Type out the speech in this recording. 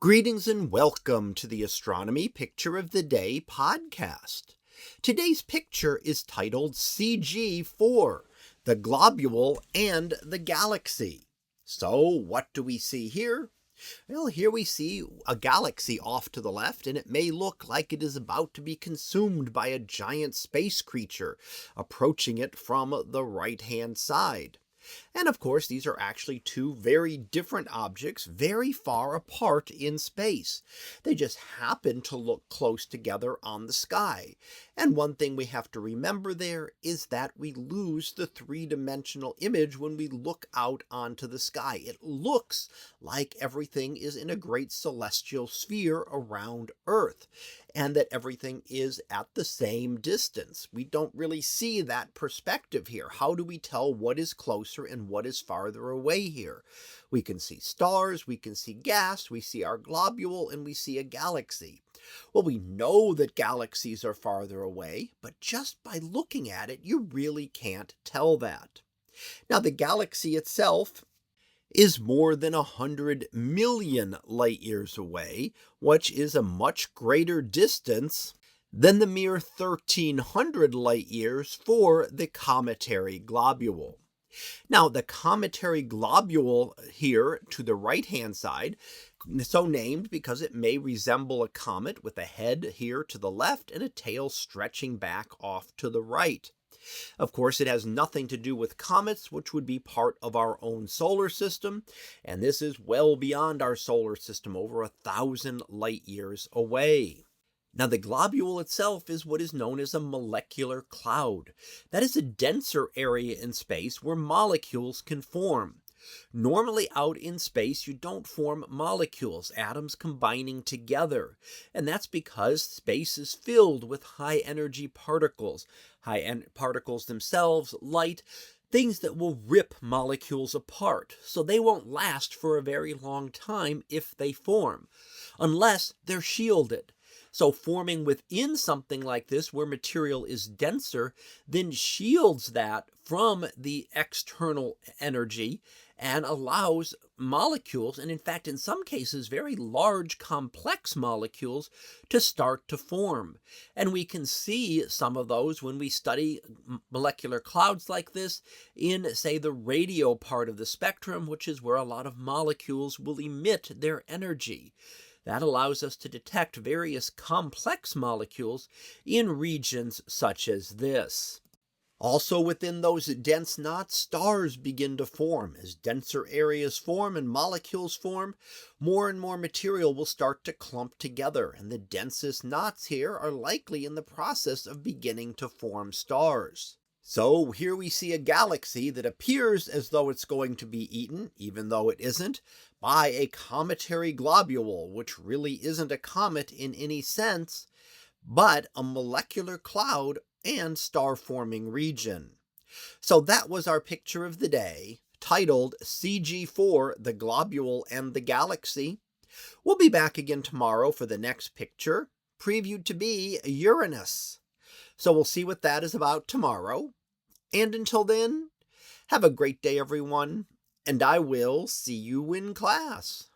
Greetings and welcome to the Astronomy Picture of the Day podcast. Today's picture is titled CG4, the Globule and the Galaxy. So what do we see here? Well, here we see a galaxy off to the left, and it may look like it is about to be consumed by a giant space creature approaching it from the right-hand side. And of course, these are actually two very different objects, very far apart in space. They just happen to look close together on the sky. And one thing we have to remember there is that we lose the three-dimensional image when we look out onto the sky. It looks like everything is in a great celestial sphere around Earth, and that everything is at the same distance. We don't really see that perspective here. How do we tell what is closer and what is farther away here? We can see stars, we can see gas, we see our globule, and we see a galaxy. Well, we know that galaxies are farther away, but just by looking at it, you really can't tell that. Now, the galaxy itself is more than 100 million light years away, which is a much greater distance than the mere 1,300 light years for the cometary globule. Now, the cometary globule here to the right-hand side, so named because it may resemble a comet with a head here to the left and a tail stretching back off to the right. Of course, it has nothing to do with comets, which would be part of our own solar system, and this is well beyond our solar system, over 1,000 light years away. Now, the globule itself is what is known as a molecular cloud. That is a denser area in space where molecules can form. Normally out in space, you don't form molecules, atoms combining together. And that's because space is filled with high-energy particles. Particles themselves, light, things that will rip molecules apart. So they won't last for a very long time if they form, unless they're shielded. So forming within something like this, where material is denser, then shields that from the external energy and allows molecules, and in fact, in some cases, very large, complex molecules, to start to form. And we can see some of those when we study molecular clouds like this in, say, the radio part of the spectrum, which is where a lot of molecules will emit their energy. That allows us to detect various complex molecules in regions such as this. Also within those dense knots, stars begin to form. As denser areas form and molecules form, more and more material will start to clump together, and the densest knots here are likely in the process of beginning to form stars. So here we see a galaxy that appears as though it's going to be eaten, even though it isn't, by a cometary globule, which really isn't a comet in any sense, but a molecular cloud and star-forming region. So that was our picture of the day, titled CG4, the Globule and the Galaxy. We'll be back again tomorrow for the next picture, previewed to be Uranus. So we'll see what that is about tomorrow. And until then, have a great day, everyone, and I will see you in class.